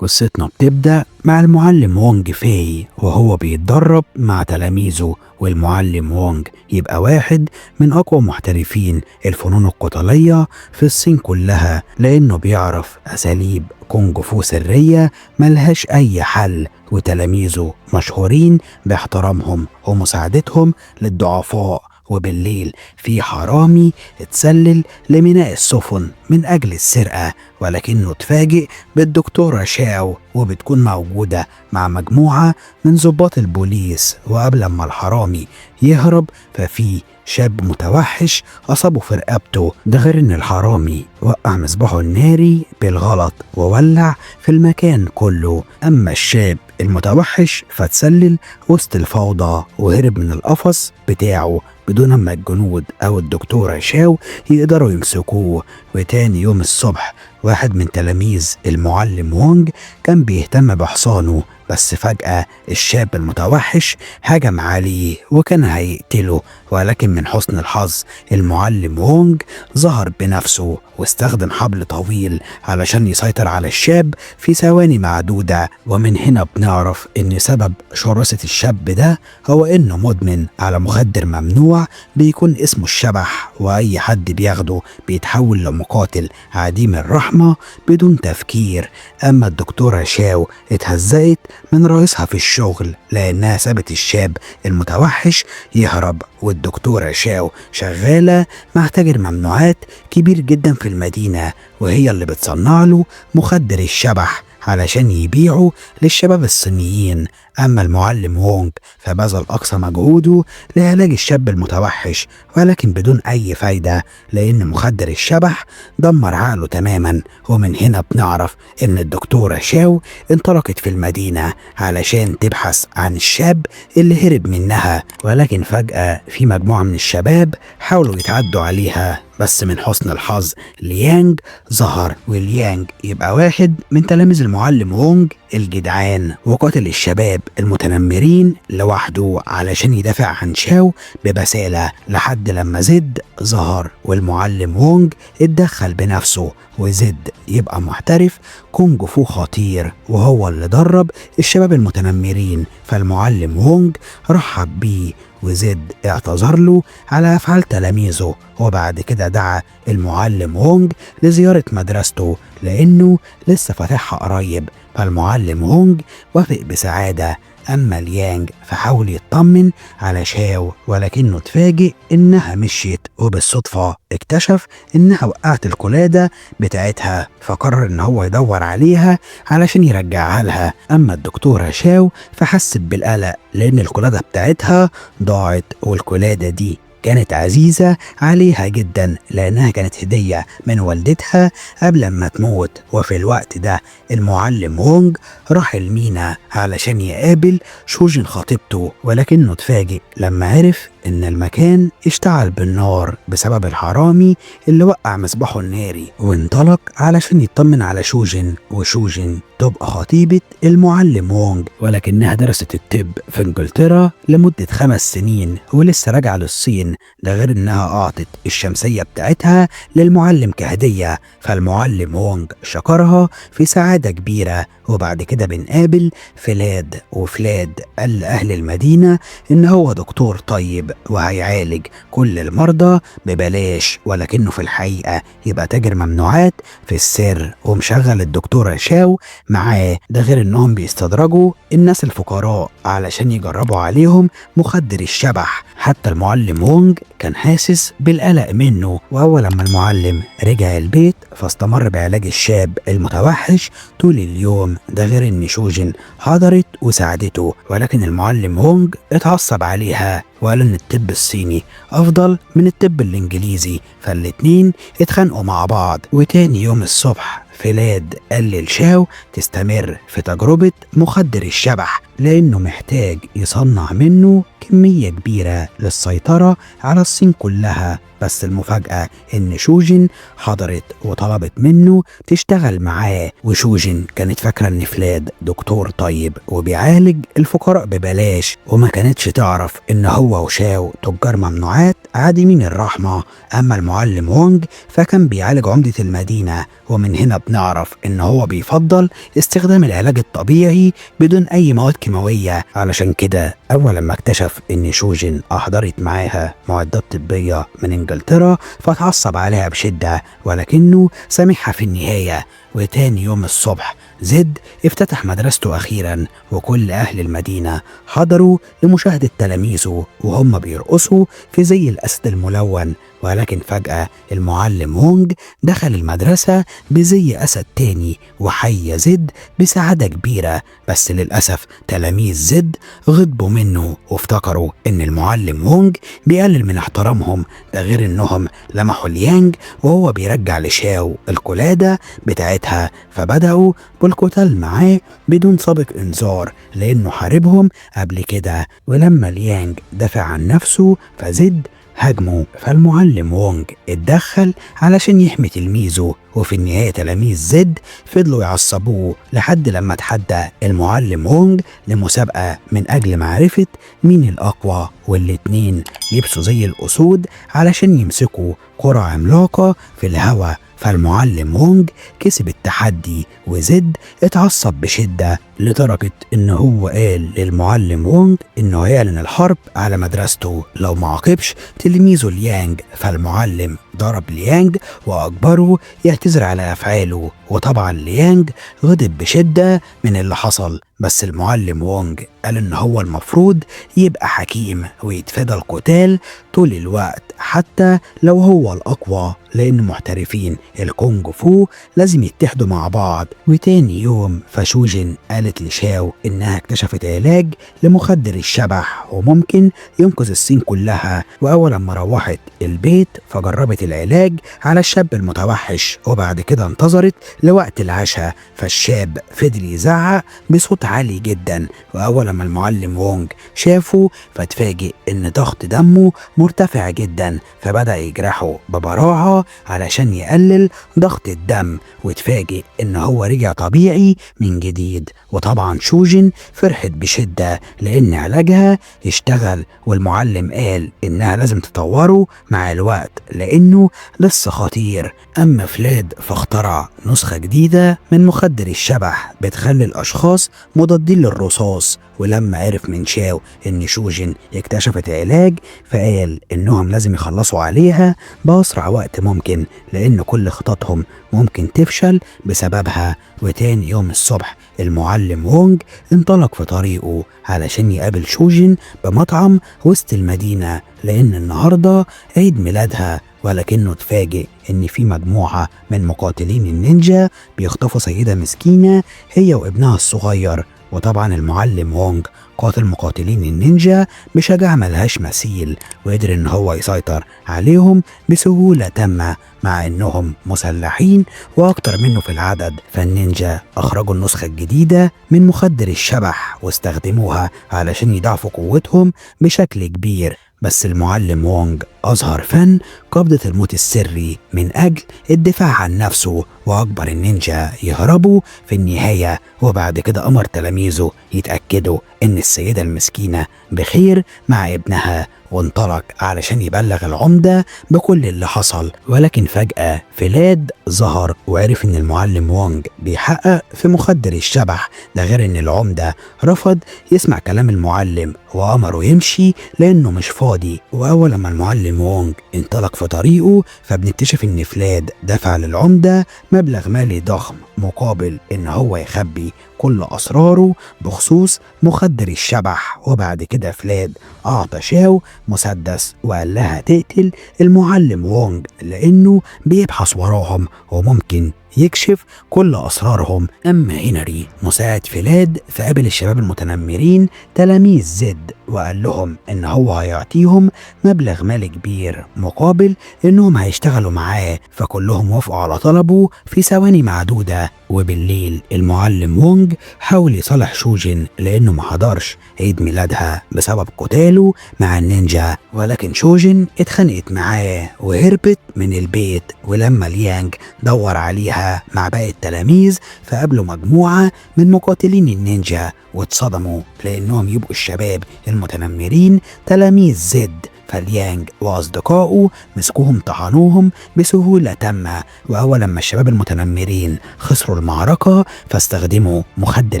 قصتنا بتبدأ مع المعلم وونج فاي وهو بيتدرب مع تلاميذه، والمعلم وونج يبقى واحد من أقوى محترفين الفنون القتالية في الصين كلها، لأنه بيعرف أساليب كونج فو سرية ملهاش أي حل، وتلاميذه مشهورين باحترامهم ومساعدتهم للضعفاء. وبالليل في حرامي اتسلل لميناء السفن من أجل السرقة، ولكنه اتفاجئ بالدكتورة شاو وبتكون موجودة مع مجموعة من ضباط البوليس. وقبل ما الحرامي يهرب ففي شاب متوحش أصابه في رقبته، ده غير إن الحرامي وقع مصباحه الناري بالغلط وولع في المكان كله. أما الشاب المتوحش فاتسلل وسط الفوضى وهرب من القفص بتاعه بدون ما الجنود أو الدكتورة شاو يقدروا يمسكوه. وتاني يوم الصبح واحد من تلاميذ المعلم وونج كان بيهتم بحصانه، بس فجأة الشاب المتوحش هجم عليه وكان هيقتله، ولكن من حسن الحظ المعلم وونج ظهر بنفسه واستخدم حبل طويل علشان يسيطر على الشاب في ثواني معدودة. ومن هنا بنعرف ان سبب شراسة الشاب ده هو انه مدمن على مخدر ممنوع بيكون اسمه الشبح، واي حد بياخده بيتحول لمقاتل عديم الرحمة بدون تفكير. اما الدكتورة شاو اتهزقت من رئيسها في الشغل لانها سابت الشاب المتوحش يهرب، والدكتورة شاو شغالة مع تاجر ممنوعات كبير جدا في المدينة، وهي اللي بتصنع له مخدر الشبح علشان يبيعه للشباب الصينيين. أما المعلم وونج فبذل أقصى مجهوده لعلاج الشاب المتوحش، ولكن بدون أي فايدة لأن مخدر الشبح دمر عقله تماما. ومن هنا بنعرف إن الدكتورة شاو انطلقت في المدينة علشان تبحث عن الشاب اللي هرب منها، ولكن فجأة في مجموعة من الشباب حاولوا يتعدوا عليها، بس من حسن الحظ ليانج ظهر، وليانج يبقى واحد من تلاميذ المعلم وونج الجدعان، وقاتل الشباب المتنمرين لوحده علشان يدافع عن شاو ببسالة لحد لما زد ظهر، والمعلم وونج اتدخل بنفسه، وزد يبقى محترف كونج فو خطير وهو اللي درب الشباب المتنمرين. فالمعلم وونج رحب بيه وزد اعتذر له على أفعال تلاميذه، وبعد كده دعا المعلم وونج لزيارة مدرسته لأنه لسه فاتحها قريب. فالمعلم وونج وافق بسعادة. أما ليانج فحاول يطمن على شاو، ولكنه اتفاجئ إنها مشيت، وبالصدفة اكتشف إنها وقعت القلادة بتاعتها، فقرر إن هو يدور عليها علشان يرجعها لها. أما الدكتورة شاو فحست بالقلق لأن القلادة بتاعتها ضاعت، والقلادة دي كانت عزيزة عليها جدا لأنها كانت هدية من والدتها قبل ما تموت. وفي الوقت ده المعلم وونج راح المينا علشان يقابل شوجين خطيبته، ولكنه اتفاجئ لما عرف إن المكان اشتعل بالنار بسبب الحرامي اللي وقع مصباحه الناري، وانطلق علشان يطمن على شوجين. وشوجين تبقى خطيبة المعلم وونج، ولكنها درست الطب في انجلترا لمدة 5 سنين ولسه راجعة للصين، ده غير انها اعطت الشمسية بتاعتها للمعلم كهدية. فالمعلم وونج شكرها في سعادة كبيرة. وبعد كده بنقابل فلاد، وفلاد قال لأهل المدينة إن هو دكتور طيب وهيعالج كل المرضى ببلاش، ولكنه في الحقيقة يبقى تاجر ممنوعات في السر ومشغل الدكتورة شاو معاه، ده غير إنهم بيستدرجوا الناس الفقراء علشان يجربوا عليهم مخدر الشبح. حتى المعلم وونج كان حاسس بالقلق منه، وأول لما المعلم رجع البيت فاستمر بعلاج الشاب المتوحش طول اليوم، ده غير ان شوجين حضرت وساعدته، ولكن المعلم وونج اتعصب عليها وقال ان الطب الصيني افضل من الطب الانجليزي، فالاتنين اتخانقوا مع بعض. وتاني يوم الصبح فلاد قال لشاو تستمر في تجربة مخدر الشبح لأنه محتاج يصنع منه كمية كبيرة للسيطرة على الصين كلها. بس المفاجأة إن شوجين حضرت وطلبت منه تشتغل معاه، وشوجين كانت فاكرة إن فلاد دكتور طيب وبيعالج الفقراء ببلاش، وما كانتش تعرف إن هو وشاو تجار ممنوعات عديمين الرحمة. أما المعلم وونج فكان بيعالج عمدة المدينة، ومن هنا نعرف إن هو بيفضل استخدام العلاج الطبيعي بدون أي مواد كيماوية. علشان كده أول لما اكتشف إن شوجن أحضرت معاها معدات طبية من إنجلترا فتعصب عليها بشدة، ولكنه سامحها في النهاية. وتاني يوم الصبح زد افتتح مدرسته أخيرا، وكل أهل المدينة حضروا لمشاهدة تلاميذه وهم بيرقصوا في زي الأسد الملون. ولكن فجأة المعلم وونج دخل المدرسة بزي أسد تاني وحيا زد بسعادة كبيرة. بس للأسف تلاميذ زد غضبوا منه وافتكروا إن المعلم وونج بيقلل من احترامهم، ده غير إنهم لمحوا ليانج وهو بيرجع لشاو القلادة بتاعتها، فبدأوا بالقتال معاه بدون سابق إنذار لأنه حاربهم قبل كده. ولما ليانج دافع عن نفسه فزد هاجمه، فالمعلم وونج اتدخل علشان يحمي تلميذه. وفي النهاية تلاميذ زد فضلوا يعصبوه لحد لما اتحدى المعلم وونج لمسابقة من أجل معرفة مين الأقوى، والاتنين لبسوا زي الأسود علشان يمسكوا كرة عملاقة في الهواء. فالمعلم وونج كسب التحدي وزد اتعصب بشدة لدرجة إن هو قال للمعلم وونج إنه هيعلن الحرب على مدرسته لو ما عاقبش تلميذه ليانج. فالمعلم ضرب ليانج وأجبره يعتذر على أفعاله، وطبعا ليانج غضب بشدة من اللي حصل. بس المعلم وونج قال إن هو المفروض يبقى حكيم ويتفادى القتال طول الوقت حتى لو هو الأقوى، لأن محترفين الكونج فو لازم يتحدوا مع بعض. وتاني يوم فشوجن قالت لشاو إنها اكتشفت علاج لمخدر الشبح وممكن ينقذ الصين كلها. وأول ما روحت البيت فجربت العلاج على الشاب المتوحش، وبعد كده انتظرت لوقت العشاء. فالشاب فضل يزعق بصوت عالي جدا، وأول ما المعلم وونج شافه فتفاجئ إن ضغط دمه مرتفع جدا، فبدأ يجرحه ببراعة علشان يقلل ضغط الدم، وتفاجئ إن هو رجع طبيعي من جديد. وطبعا شوجن فرحت بشدة لأن علاجها اشتغل، والمعلم قال إنها لازم تطوره مع الوقت لأنه لسه خطير. أما فلاد فاخترع نسخة جديدة من مخدر الشبح بتخلي الأشخاص مضادين للرصاص. ولما عرف من شاو إن شوجن اكتشفت علاج فقال إنهم لازم يخلصوا عليها بأسرع وقت ممكن لأن كل خططهم ممكن تفشل بسببها. وتاني يوم الصبح المعلم وونج انطلق في طريقه علشان يقابل شوجن بمطعم وسط المدينة لأن النهاردة عيد ميلادها. ولكنه اتفاجئ إن في مجموعة من مقاتلين النينجا بيخطفوا سيدة مسكينة هي وابنها الصغير. وطبعا المعلم وونج قاتل مقاتلين النينجا بشجاعة ملهاش مثيل، وقدر ان هو يسيطر عليهم بسهولة تامة مع انهم مسلحين واكتر منه في العدد. فالنينجا اخرجوا النسخة الجديدة من مخدر الشبح واستخدموها علشان يضاعفوا قوتهم بشكل كبير. بس المعلم وونج أظهر فن قبضة الموت السري من أجل الدفاع عن نفسه وأجبر النينجا يهربوا في النهاية. وبعد كده أمر تلاميذه يتأكدوا إن السيدة المسكينة بخير مع ابنها، وانطلق علشان يبلغ العمدة بكل اللي حصل. ولكن فجأة فلاد ظهر وعرف إن المعلم وونج بيحقق في مخدر الشبح، ده غير إن العمدة رفض يسمع كلام المعلم وأمره يمشي لأنه مش فاضي. وأول ما المعلم وونج انطلق في طريقه فبنكتشف إن فلاد دفع للعمدة مبلغ مالي ضخم مقابل إن هو يخبي كل أسراره بخصوص مخدر الشبح. وبعد كده فلاد أعطى شاو مسدس وقال لها تقتل المعلم وونج لأنه بيبحث وراهم وممكن يكشف كل أسرارهم. أما هنري مساعد فلاد فقابل الشباب المتنمرين تلاميذ زد وقال لهم إن هو هيعطيهم مبلغ مالي كبير مقابل إنهم هيشتغلوا معاه، فكلهم وافقوا على طلبه في ثواني معدودة. وبالليل المعلم وونج حاول يصالح شوجن لأنه ما حضرش عيد ميلادها بسبب قتاله مع النينجا، ولكن شوجن اتخانقت معاه وهربت من البيت. ولما ليانج دور عليها مع باقي التلاميذ فقابلوا مجموعة من مقاتلين النينجا واتصدموا لأنهم يبقوا الشباب المتنمرين تلاميذ زد. فليانج وأصدقائه مسكوهم طحنوهم بسهولة تامة. وأول لما الشباب المتنمرين خسروا المعركة فاستخدموا مخدر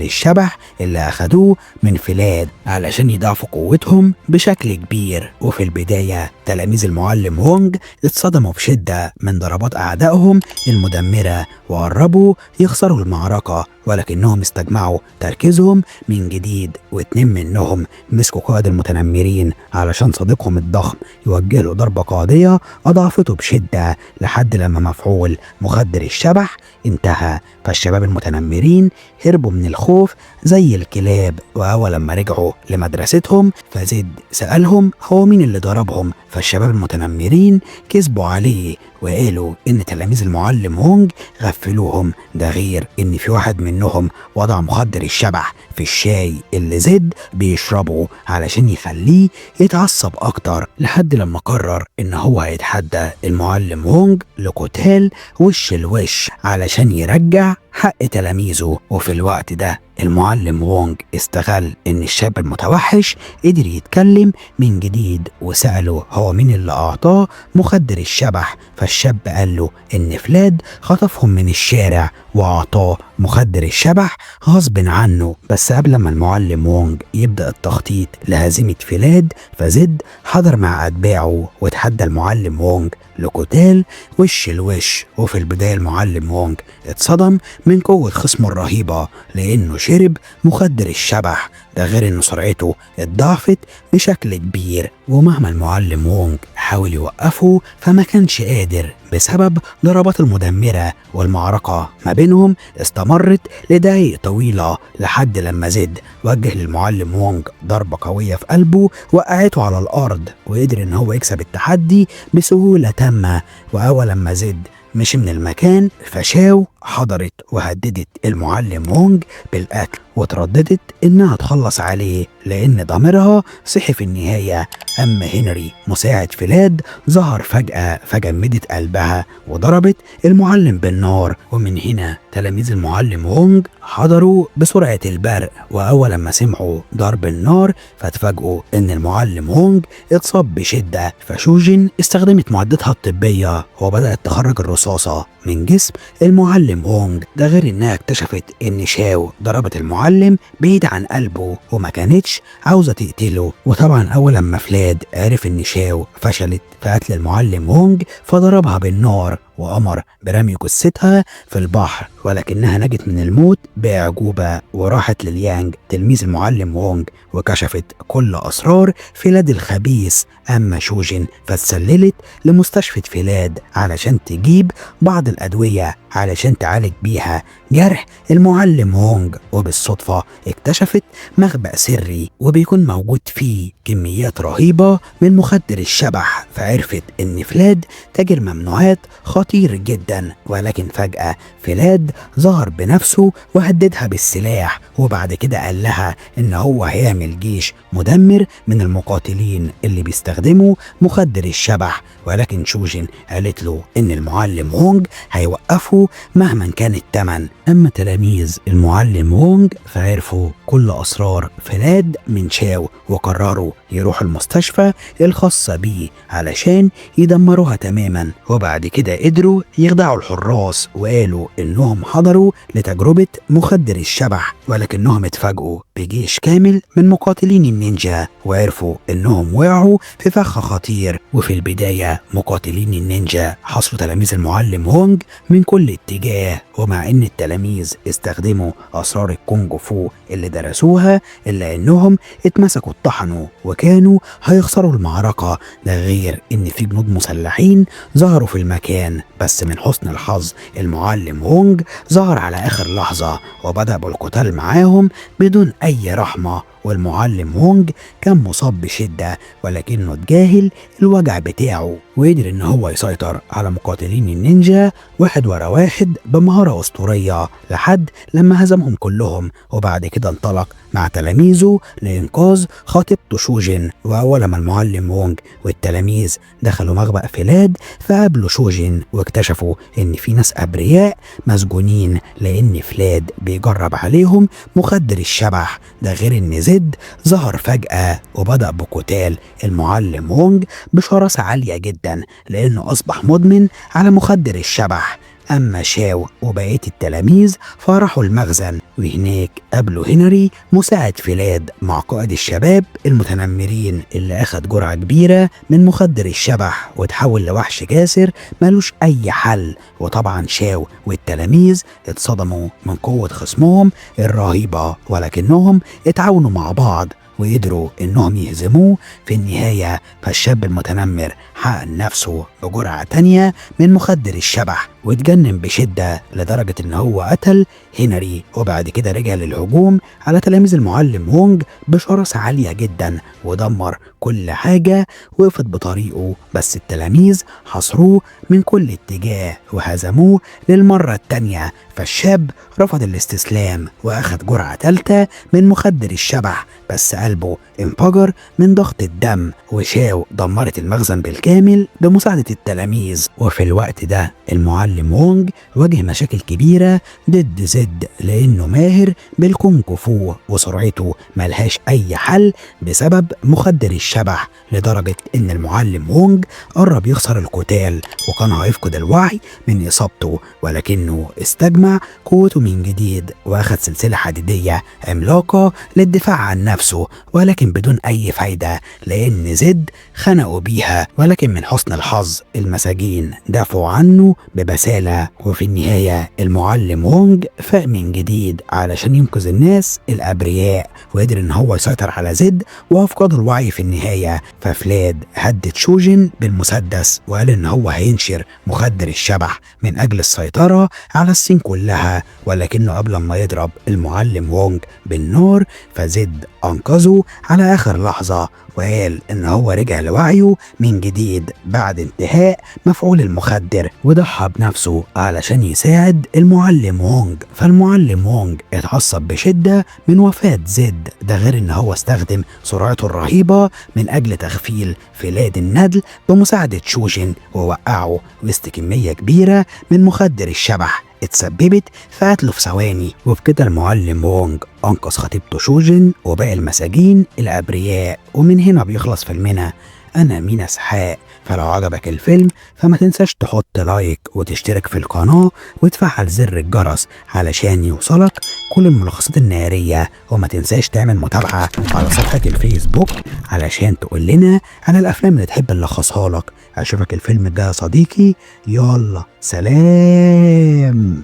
الشبح اللي أخدوه من فلاد علشان يضاعفوا قوتهم بشكل كبير. وفي البداية تلاميذ المعلم وونج اتصدموا بشدة من ضربات أعدائهم المدمرة وقربوا يخسروا المعركة، ولكنهم استجمعوا تركيزهم من جديد، واتنين منهم مسكوا قائد المتنمرين علشان صديقهم الضخم يوجه له ضربة قاضية أضعفته بشدة لحد لما مفعول مخدر الشبح انتهى. فالشباب المتنمرين هربوا من الخوف زي الكلاب. وأول لما رجعوا لمدرستهم فزيد سألهم هو مين اللي ضربهم، فالشباب المتنمرين كذبوا عليه وقالوا إن تلاميذ المعلم وونج غفلوهم. ده غير إن في واحد منهم وضع مخدر الشبح في الشاي اللي زيد بيشربه علشان يخليه يتعصب أكتر، لحد لما قرر إن هو هيتحدى المعلم وونج لقتال وش الوش علشان يرجع حق تلاميذه. وفي الوقت ده المعلم وونج استغل ان الشاب المتوحش قدر يتكلم من جديد وسأله هو مين اللي اعطاه مخدر الشبح. فالشاب قال له ان فلاد خطفهم من الشارع واعطاه مخدر الشبح غصب عنه. بس قبل ما المعلم وونج يبدأ التخطيط لهزيمة فلاد فزد حضر مع اتباعه وتحدى المعلم وونج لقتال وش الوش. وفي البداية المعلم وونج اتصدم من قوة خصمه الرهيبة لانه شرب مخدر الشبح، ده غير ان سرعته اتضاعفت بشكل كبير. ومهما المعلم وونج حاول يوقفه فما كانش قادر بسبب ضربات المدمرة، والمعركة ما بينهم استمرت لدقايق طويلة لحد لما زد وجه للمعلم وونج ضربة قوية في قلبه وقعته على الأرض، وقدر ان هو يكسب التحدي بسهولة تامة. وأول لما زد مشي من المكان فشاو حضرت وهددت المعلم وونج بالقتل وترددت انها تخلص عليه لان ضميرها صحي في النهاية. اما هنري مساعد فلاد ظهر فجأة فجمدت قلبها وضربت المعلم بالنار. ومن هنا تلاميذ المعلم وونج حضروا بسرعة البرق، واول لما سمعوا ضرب النار فاتفاجئوا ان المعلم وونج اتصاب بشدة. فشوجين استخدمت معدتها الطبية وبدأت تخرج الرصاصة من جسم المعلم وونج، ده غير انها اكتشفت ان شاو ضربت المعلم بعيد عن قلبه وما كانتش عاوزة تقتله. وطبعا اول لما فلاد عرف ان شاو فشلت في قتل المعلم وونج فضربها بالنار وأمر برمي جثتها في البحر، ولكنها نجت من الموت بأعجوبة وراحت لليانج تلميذ المعلم وونج وكشفت كل أسرار فلاد الخبيث. أما شوجين فاتسللت لمستشفى فلاد علشان تجيب بعض الأدوية علشان تعالج بيها جرح المعلم وونج، وبالصدفة اكتشفت مخبأ سري وبيكون موجود فيه كميات رهيبة من مخدر الشبح، فعرفت ان فلاد تاجر ممنوعات خطير جدا. ولكن فجأة فلاد ظهر بنفسه وهددها بالسلاح، وبعد كده قال لها ان هو هيعمل جيش مدمر من المقاتلين اللي بيستخدموا مخدر الشبح. ولكن شوجين قالت له ان المعلم وونج هيوقفه مهما كان الثمن. اما تلاميذ المعلم وونج فعرفوا كل اسرار فلاد من شاو وقرروا يروحوا المستشفى الخاصة بيه علشان يدمروها تماما. وبعد كده قدروا يخدعوا الحراس وقالوا انهم حضروا لتجربة مخدر الشبح، ولكنهم اتفاجئوا بجيش كامل من مقاتلين النينجا وعرفوا انهم وقعوا في فخ خطير. وفي البداية مقاتلين النينجا حصروا تلاميذ المعلم وونج من كل اتجاه، ومع ان التلاميذ استخدموا اسرار الكونج فو اللي درسوها الا انهم اتمسكوا اتطحنوا وكانوا هيخسروا المعركة. ده غير ان في جنود مسلحين ظهروا في المكان، بس من حسن الحظ المعلم وونج ظهر على اخر لحظة وبدأ بالقتال معاهم بدون اي رحمة. والمعلم وونج كان مصاب بشدة ولكنه تجاهل الوجع بتاعه وقدر ان هو يسيطر على مقاتلين النينجا واحد ورا واحد بمهارة اسطورية لحد لما هزمهم كلهم. وبعد كده انطلق مع تلاميذه لإنقاذ خطيبته شوجين. وأول ما المعلم وونج والتلاميذ دخلوا مخبأ فلاد فقابلوا شوجين واكتشفوا إن في ناس أبرياء مسجونين لأن فلاد بيجرب عليهم مخدر الشبح. ده غير إن زد ظهر فجأة وبدأ بقتال المعلم وونج بشراسة عالية جدا لأنه أصبح مدمن على مخدر الشبح. أما شاو وبقية التلاميذ فراحوا المخزن، وهناك قابلوا هنري مساعد فلاد مع قائد الشباب المتنمرين اللي أخد جرعة كبيرة من مخدر الشبح وتحول لوحش جاسر ملوش أي حل. وطبعا شاو والتلاميذ اتصدموا من قوة خصمهم الرهيبة، ولكنهم اتعاونوا مع بعض وقدروا انهم يهزموه في النهاية. فالشاب المتنمر حقن نفسه بجرعة تانية من مخدر الشبح واتجنن بشدة لدرجة ان هو قتل هنري، وبعد كده رجع للهجوم على تلاميذ المعلم وونج بشراسة عالية جدا ودمر كل حاجة وقفت بطريقه. بس التلاميذ حصروه من كل اتجاه وهزموه للمرة التانية. فالشاب رفض الاستسلام واخد جرعة تالتة من مخدر الشبح، بس قلبه انفجر من ضغط الدم. وشاو دمرت المخزن بالكامل بمساعدة التلاميذ. وفي الوقت ده المعلم وونج واجه مشاكل كبيرة ضد زد لأنه ماهر بالكونغ فو وسرعته ملهاش أي حل بسبب مخدر الشبح، لدرجة إن المعلم وونج قرب يخسر القتال وكان هيفقد الوعي من إصابته، ولكنه استجمع قوته من جديد وأخد سلسلة حديدية عملاقة للدفاع عن نفسه، ولكن بدون أي فايدة لأن زد خنقوا بيها. ولكن من حسن الحظ المساجين دافعوا عنه ببسالة، وفي النهاية المعلم وونج فاق من جديد علشان ينقذ الناس الأبرياء وقدر إن هو يسيطر على زد وأفقد الوعي في النهاية. ففلاد هدد شوجن بالمسدس وقال إن هو هينشر مخدر الشبح من أجل السيطرة على الصين كلها، ولكنه قبل ما يضرب المعلم وونج بالنار فزد أنقذه على آخر لحظة وقال إن هو رجع لوعيه من جديد بعد انتهاء مفعول المخدر وضحى بنفسه علشان يساعد المعلم وونج. فالمعلم وونج اتعصب بشدة من وفاة زد، ده غير إن هو استخدم سرعته الرهيبة من أجل تغفيل فلاد الندل بمساعدة شوجن ووقعه وسط كمية كبيرة من مخدر الشبح اتسببت في قتله في ثواني. وبكده المعلم وونج أنقذ خطيبته شوجن وباقي المساجين الأبرياء. ومن هنا بيخلص فيلمنا. أنا مينا اسحاق. فلو عجبك الفيلم فما تنساش تحط لايك وتشترك في القناة وتفعل زر الجرس علشان يوصلك كل الملخصات النهارية، وما تنساش تعمل متابعة على صفحة الفيسبوك علشان تقول لنا على الأفلام اللي تحب نلخصها لك. أشوفك الفيلم الجاي يا صديقي، يلا سلام.